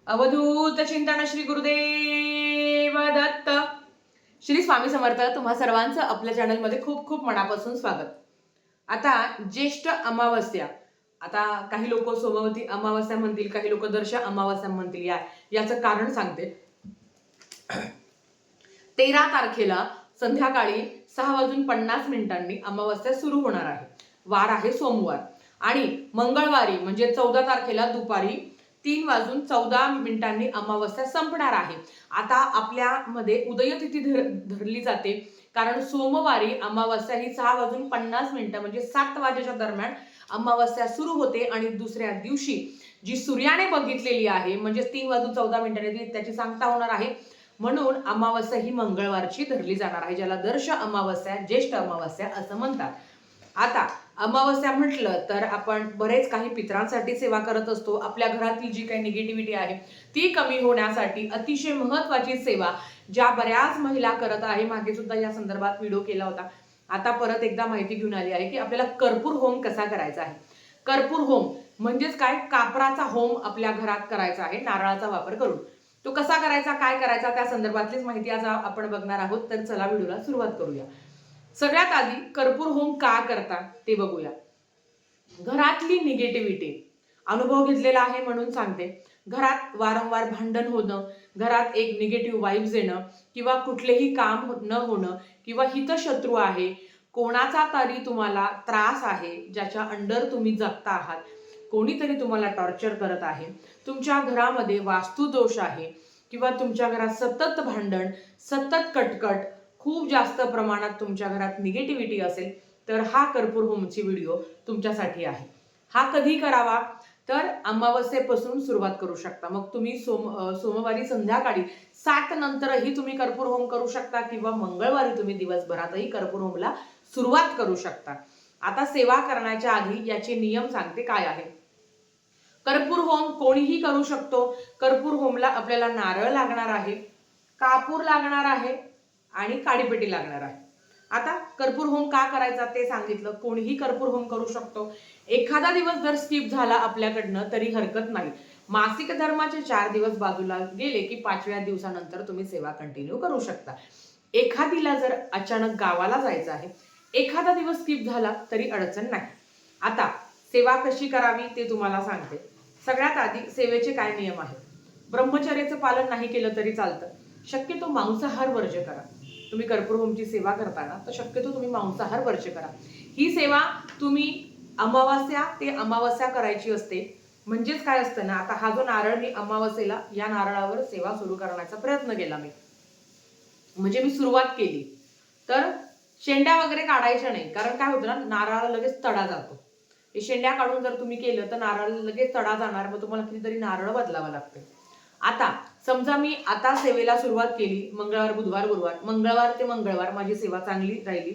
अवधूत चिंतन श्री गुरुदेव दत्त. श्री स्वामी समर्थ. तुम्हा सर्वांचं आपल्या चॅनलमध्ये खूप खूप मनापासून स्वागत. आता ज्येष्ठ अमावस्या, आता काही लोक सोमवती अमावस्या म्हणतील, काही लोक दर्श अमावस्या म्हणतील. याचं कारण सांगते. 13 तारखेला संध्याकाळी 6:50 अमावस्या सुरू होणार आहे. वार आहे सोमवार. आणि मंगळवारी म्हणजे 14 तारखेला दुपारी 3:14 अमावस्या संपणार आहे. आता आपल्यामध्ये उदयतिथी धरली जाते, कारण सोमवारी अमावस्या ही 6:50 म्हणजे 7 वाजेच्या दरम्यान अमावस्या सुरू होते आणि दुसऱ्या दिवशी जी सूर्याने बघितलेली आहे म्हणजे 3:14 त्याची सांगता होणार आहे. म्हणून अमावस्या ही मंगळवारची धरली जाणार आहे, ज्याला दर्श अमावस्या, ज्येष्ठ अमावस्या असं म्हणतात. आता अमावस्या म्हटलं तर आपण बरेच काही पितरांसाठी सेवा करत असतो. आपल्या घरातली जी काही निगेटिव्हिटी आहे ती कमी होण्यासाठी अतिशय महत्वाची सेवा ज्या बऱ्याच महिला करत आहे. मागे सुद्धा या संदर्भात व्हिडिओ केला होता. आता परत एकदा माहिती घेऊन आली आहे की आपल्याला कर्पूर होम कसा करायचा आहे. कर्पूर होम म्हणजेच काय, कापराचा होम आपल्या घरात करायचा आहे नारळाचा वापर करून. तो कसा करायचा, काय करायचा, त्या संदर्भातलीच माहिती आज आपण बघणार आहोत. तर चला व्हिडिओला सुरुवात करूया. सगळ्यात आधी कर्पूर होम का करतात ते बघूया. घरातली निगेटिव्हिटी अनुभव घेतलेला आहे म्हणून सांगते. घरात वारंवार भांडण होणं, घरात एक निगेटिव्ह वाइब्स येणं, किंवा कुठलेही काम न होणं, किंवा हितशत्रू आहे, कोणाचा तरी तुम्हाला त्रास आहे ज्याच्या अंडर तुम्ही जगता आहात, कोणीतरी तुम्हाला टॉर्चर करत आहे, तुमच्या घरामध्ये वास्तुदोष आहे, किंवा तुमच्या घरात सतत भांडण, सतत कटकट, खूप जास्त प्रमाणात तुमच्या घरात निगेटिव्हिटी असेल, तर हा कर्पूर होमची व्हिडिओ तुमच्यासाठी आहे. हा कधी करावा, तर अमावस्येपासून सुरुवात करू शकता. मग तुम्ही सोमवारी संध्याकाळी 7 नंतरही तुम्ही कर्पूर होम करू शकता, किंवा मंगळवारी तुम्ही दिवसभरातही कर्पूर होमला सुरुवात करू शकता. आता सेवा करण्याच्या आधी याचे नियम सांगते काय आहे. कर्पूर होम कोणीही करू शकतो. कर्पूर होमला आपल्याला नारळ लागणार आहे, कापूर लागणार आहे आणि काडीपेटी लागणार आहे. आता कर्पूर होम का करायचा ते सांगितलं. कोणीही कर्पूर होम करू शकतो. एखादा दिवस जर स्किप झाला आपल्याकडनं तरी हरकत नाही. मासिक धर्माचे 4 दिवस बाजूला गेले की 5व्या दिवसानंतर तुम्ही सेवा कंटिन्यू करू शकता. एखादीला जर अचानक गावाला जायचं आहे, एखादा दिवस स्किप झाला तरी अडचण नाही. आता सेवा कशी करावी ते तुम्हाला सांगते. सगळ्यात आधी सेवेचे काय नियम आहेत. ब्रह्मचर्याचं पालन नाही केलं तरी चालतं. शक्यतो मांसाहार वर्ज्य करा. तुम्ही कर्पूर होमची सेवा करताना तर शक्यतो तुम्ही मांसाहार वर्ज्य करा. ही सेवा तुम्ही अमावस्या ते अमावस्या करायची असते. म्हणजेच काय असतं ना, आता हा जो नारळ मी अमावस्येला या नारळावर सेवा सुरू करण्याचा प्रयत्न केला, म्हणजे मी सुरुवात केली, तर शेंड्या वगैरे काढायच्या नाही. कारण काय होतं ना, नारळाला लगेच तडा जातो. हे शेंड्या काढून जर तुम्ही केलं तर नारळाला लगेच तडा जाणार, मग तुम्हाला कितीतरी नारळ बदलावं लागतं. आता समजा मी आता सेवेला सुरुवात केली, मंगळवार बुधवार गुरुवार, मंगळवार ते मंगळवार माझी सेवा चांगली राहिली.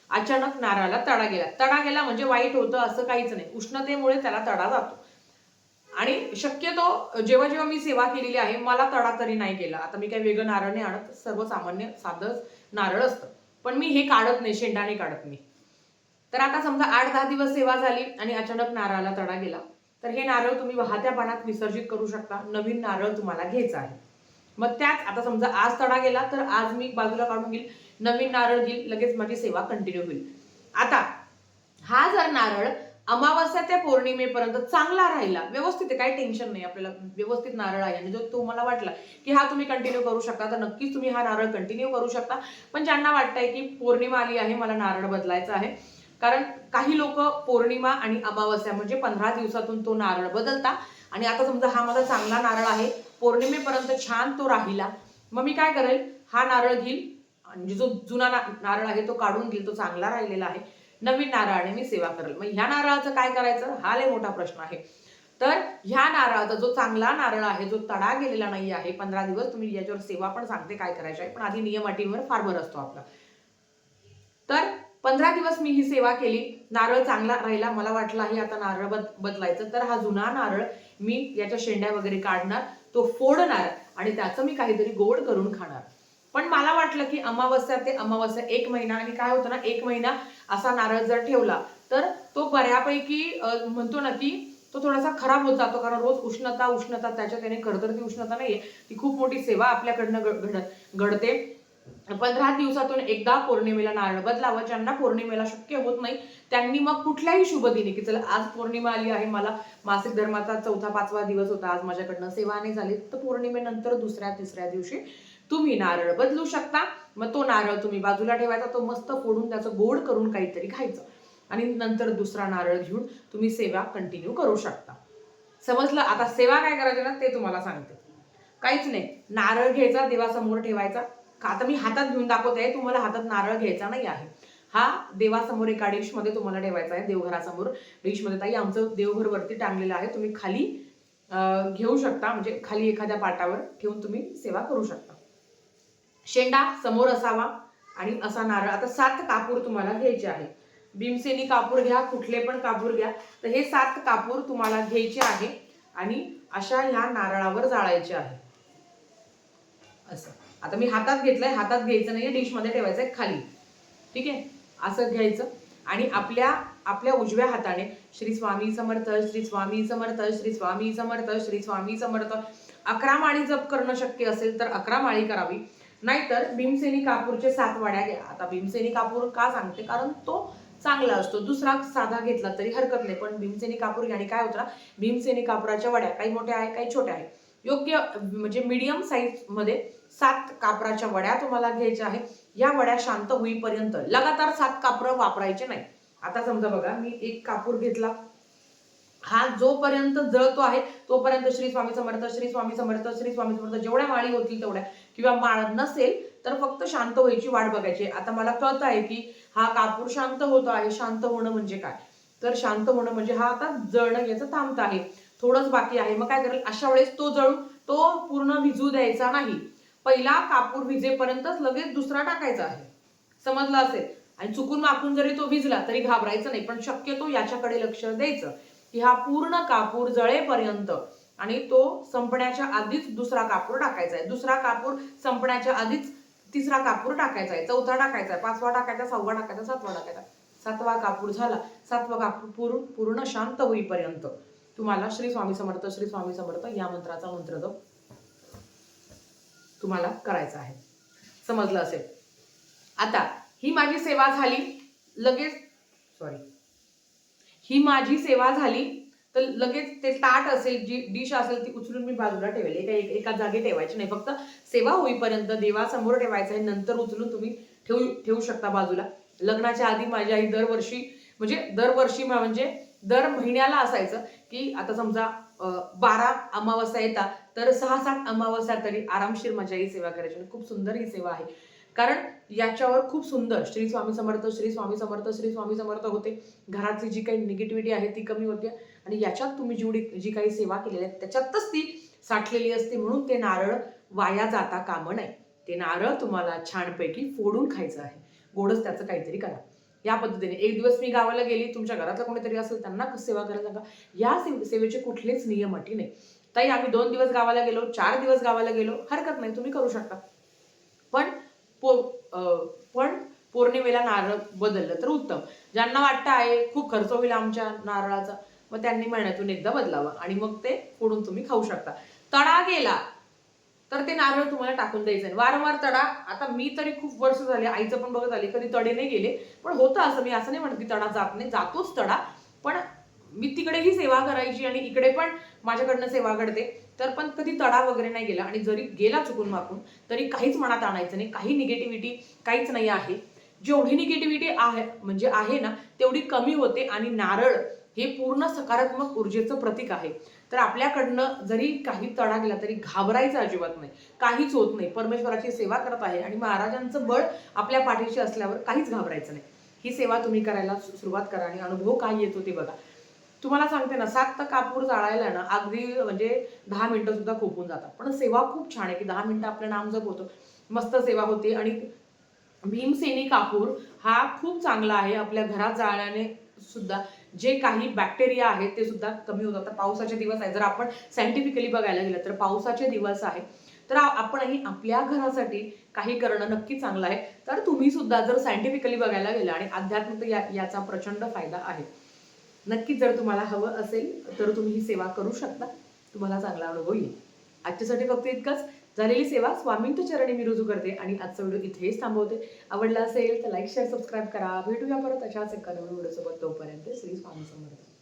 अचानक नारळाला तडा गेला. तडा गेला म्हणजे वाईट होतं असं काहीच नाही. उष्णतेमुळे त्याला तडा जातो. आणि शक्यतो जेव्हा जेव्हा मी सेवा केलेली आहे मला तडा तरी नाही गेला. आता मी काही वेगळं नारळ नाही आणत, सर्वसामान्य साधं नारळ असतं, पण मी हे काढत नाही, शेंडा नाही काढत मी. तर आता समजा 8-10 दिवस सेवा झाली आणि अचानक नारळाला तडा गेला, तर हे नारळ तुम्ही वाहत्या पाण्यात विसर्जित करू शकता. नवीन नारळ तुम्हाला घ्यायचा आहे. मग त्याच आता समजा आज तडा गेला तर आज मी बाजूला काढून घेईल, नवीन नारळ घेईल, लगेच माझी सेवा कंटिन्यू होईल. आता हा जर नारळ अमावस्या ते पौर्णिमेपर्यंत चांगला राहिला, व्यवस्थित आहे, काही टेन्शन नाही, आपल्याला व्यवस्थित नारळ आहे आणि जो तुम्हाला वाटला की हा तुम्ही कंटिन्यू करू शकता, तर नक्कीच तुम्ही हा नारळ कंटिन्यू करू शकता. पण ज्यांना वाटतंय की पौर्णिमा आली आहे, मला नारळ बदलायचा आहे, कारण काही लोक पौर्णिमा आणि अमावस्या म्हणजे 15 दिवसातून तो नारळ बदलता. आणि आता समजा हा माझा चांगला नारळ आहे, पौर्णिमेपर्यंत छान तो राहिला, मग मी काय करेल, हा नारळ घेईल, म्हणजे जो जुना नारळ आहे तो काढून घेईल, तो चांगला राहिलेला आहे, नवीन नारळाने मी सेवा करेल. मग ह्या नारळाचं काय करायचं, हा लय मोठा प्रश्न आहे. तर ह्या नारळाचा जो चांगला नारळ आहे, जो तडा गेलेला नाही आहे, 15 दिवस तुम्ही याच्यावर सेवा पण सांगते काय करायचं आहे, पण आधी नियम अटींवर फार भर असतो आपला. तर 15 दिवस मी ही सेवा केली, नारळ चांगला राहिला, मला वाटलं आहे आता नारळ बदलायचं, तर हा जुना नारळ मी याच्या शेंड्या वगैरे काढणार, तो फोडणार आणि त्याचं मी काहीतरी गोड करून खाणार. पण मला वाटलं की अमावस्या ते अमावस्या 1 महिना, आणि काय होतं ना, 1 महिना असा नारळ जर ठेवला तर तो बऱ्यापैकी म्हणतो ना की तो थोडासा खराब होत जातो, कारण रोज उष्णता त्याच्यात त्याने खरतर ती उष्णता नाहीये, ती खूप मोठी सेवा आपल्याकडनं घडते. 15 दिवसातून एकदा पौर्णिमेला नारळ बदलावं. ज्यांना पौर्णिमेला शक्य होत नाही त्यांनी मग कुठल्याही शुभ दिनी, की चला आज पौर्णिमा आली आहे, मला मासिक धर्माचा 4था-5वा दिवस होता, आज माझ्याकडनं सेवा नाही झाली, तर पौर्णिमेनंतर 2ऱ्या-3ऱ्या दिवशी तुम्ही नारळ बदलू शकता. मग तो नारळ तुम्ही बाजूला ठेवायचा, तो मस्त फोडून त्याचं गोड करून काहीतरी खायचं आणि नंतर दुसरा नारळ घेऊन तुम्ही सेवा कंटिन्यू करू शकता. समजलं? आता सेवा काय करायची ना ते तुम्हाला सांगते. काहीच नाही, नारळ घ्यायचा, देवासमोर ठेवायचा. आता मी हातात घेऊन दाखवते, तुम्हाला हातात नारळ घ्यायचा नाही आहे. हा देवासमोर एका डिश मध्ये तुम्हाला ठेवायचा आहे, देवघरासमोर डिश मध्ये. ताई आमचं देवघर वरती टांगलेलं आहे, तुम्ही खाली घेऊ शकता, म्हणजे खाली एखाद्या पाटावर ठेवून तुम्ही सेवा करू शकता. शेंडा समोर असावा आणि असा नारळ. आता 7 कापूर तुम्हाला घ्यायचे आहे. भीमसेनी कापूर घ्या, कुठले पण कापूर घ्या. तर हे 7 कापूर तुम्हाला घ्यायचे आहे आणि अशा ह्या नारळावर जाळायचे आहे. असं आता मी हातात घेतलंय, हातात घ्यायचं नाहीये, डिश मध्ये ठेवायचंय खाली. ठीक आहे, असं घ्यायचं आणि आपल्या उजव्या हाताने श्री स्वामी समर्थ, श्री स्वामी समर्थ, श्री स्वामी समर्थ, श्री स्वामी समर्थ 11 माळी जप करणं शक्य असेल तर 11 माळी करावी. नाहीतर भीमसेनी कापूरचे 7 वड्या घ्या. आता भीमसेनी कापूर का सांगते, कारण तो चांगला असतो. दुसरा साधा घेतला तरी हरकत नाही, पण भीमसेनी कापूर घ्या. आणि काय होतं ना, भीमसेनी कापुराच्या वड्या काही मोठ्या आहे, काही छोट्या आहे. योग्य म्हणजे मीडियम साईज मध्ये 7 कापराच्या वड्या तुम्हाला घ्यायच्या आहे. या वड्या शांत होईपर्यंत लगातार 7 कापूर वापरायचे नाही. आता समजा बघा, मी एक कापूर घेतला, हा जोपर्यंत जळतो आहे तोपर्यंत श्री स्वामी समर्थ, श्री स्वामी समर्थ, श्री स्वामी समर्थ जेवढ्या माळी होतील तेवढ्या, किंवा माळ नसेल तर फक्त शांत व्हायची वाट बघायची. आता मला कळत आहे की हा कापूर शांत होतो आहे. शांत होणं म्हणजे काय, तर शांत होणं म्हणजे हा आता जळणं याचं थांबत आहे, थोडंच बाकी आहे. मग काय करेल, अशा वेळेस तो जळून तो पूर्ण विझू द्यायचा नाही. पहिला कापूर विजेपर्यंतच लगेच दुसरा टाकायचा आहे. समजलं असेल? आणि चुकून माकून जरी तो विजला तरी घाबरायचं नाही, पण शक्यतो याच्याकडे लक्ष द्यायचं की हा पूर्ण कापूर जळेपर्यंत आणि तो संपण्याच्या आधीच दुसरा कापूर टाकायचा आहे. दुसरा कापूर संपण्याच्या आधीच तिसरा कापूर टाकायचा आहे, चौथा टाकायचा आहे, 5वा टाकायचा, 6वा टाकायचा, 7वा टाकायचा. 7वा कापूर झाला, 7वा कापूर पूर्ण शांत होईपर्यंत तुम्हाला श्री स्वामी समर्थ, श्री स्वामी समर्थ या मंत्राचा मंत्र जप तुम्हाला करायचा आहे. समजलं असेल? आता ही माझी सेवा झाली, लगेच ही माझी सेवा झाली तर लगेच ते ताट असेल, जी डिश असेल ती उचलून मी बाजूला ठेवेल. एका जागी ठेवायची नाही, फक्त सेवा होईपर्यंत देवासमोर ठेवायचं आहे, नंतर उचलून तुम्ही ठेवू शकता बाजूला. लग्नाच्या आधी माझी आई दरवर्षी म्हणजे दर महिन्याला असायचं की आता समजा 12 अमावस्या येतात तर 6-7 अमावस्या तरी आरामशीर माझी आई सेवा करायची. खूप सुंदर ही सेवा आहे, कारण याच्यावर खूप सुंदर श्री स्वामी समर्थ, श्री स्वामी समर्थ, श्री स्वामी समर्थ होते. घरातली जी काही निगेटिव्हिटी आहे ती कमी होते आणि याच्यात तुम्ही जी काही सेवा केलेली आहे त्याच्यातच ती साठलेली असते. म्हणून ते नारळ वाया जाता कामा नये. ते नारळ तुम्हाला छानपैकी फोडून खायचं आहे, गोडच त्याचं काहीतरी करा. या पद्धतीने एक दिवस मी गावाला गेली, तुमच्या घरातलं कोणीतरी असेल त्यांना कसं सेवा करायला सांगा. या सेवेचे कुठलेच नियम अटी नाही. ताई आम्ही 2 दिवस गावाला गेलो, 4 दिवस गावाला गेलो, हरकत नाही, तुम्ही करू शकता. पण पौर्णिमेला नारळ बदललं तर उत्तम. ज्यांना वाटतं आहे खूप खर्च होईल आमच्या नारळाचा, मग त्यांनी महिन्यातून एकदा बदलावा आणि मग ते फोडून तुम्ही खाऊ शकता. तडा गेला तर ते नारळ तुम्हाला टाकून द्यायचं नाही. वारंवार तडा, आता मी तरी खूप वर्ष झाले, आईचं पण बघत आले, कधी तडे नाही गेले, पण होतं असं. मी असं नाही म्हणत की तडा जात नाही, जातोच तडा, पण मी तिकडेही सेवा करायची आणि इकडे पण माझ्याकडनं सेवा घडते, तर पण कधी तडा वगैरे नाही गेला. आणि जरी गेला चुकून माकून तरी काहीच मनात आणायचं नाही, काही निगेटिव्हिटी काहीच नाही आहे. जेवढी निगेटिव्हिटी आहे ना तेवढी कमी होते. आणि नारळ हे पूर्ण सकारात्मक ऊर्जेचं प्रतीक आहे. तर आपल्याकडनं जरी काही तडा गेला तरी घाबरायचं अजिबात नाही, काहीच होत नाही. परमेश्वराची सेवा करत आहे आणि महाराजांचं बळ आपल्या पाठीशी असल्यावर काहीच घाबरायचं नाही. ही सेवा तुम्ही करायला सुरुवात करा आणि अनुभव काय येतो ते बघा. तुम्हाला सांगते ना, 7 कापूर जाळायला ना अगदी म्हणजे 10 मिनिटं सुद्धा खूप जातात, पण सेवा खूप छान आहे की 10 मिनिटं आपलं नाम जप होतं, मस्त सेवा होते. आणि भीमसेनी कापूर हा खूप चांगला आहे. आपल्या घरात जाळल्याने सुद्धा जे काही बॅक्टेरिया आहेत ते सुद्धा कमी होतात. तर पावसाचे दिवस आहे, जर आपण सायंटिफिकली बघायला गेलं तर पावसाचे दिवस आहे, तर आपणही आपल्या घरासाठी काही करणं नक्की चांगलं आहे. तर तुम्ही सुद्धा जर सायंटिफिकली बघायला गेलं आणि अध्यात्म, याचा प्रचंड फायदा आहे. नक्कीच जर तुम्हाला हवं असेल तर तुम्ही ही सेवा करू शकता, तुम्हाला चांगला अनुभव येईल. आजच्यासाठी फक्त इतकंच. झालेली सेवा स्वामींच्या चरणी मी रुजू करते आणि आजचा व्हिडिओ इथेच थांबवते. आवडला असेल तर लाईक शेअर सबस्क्राईब करा. भेटूया परत अशाच एका नवीन व्हिडिओसोबत. तोपर्यंत श्री स्वामी समर्थ.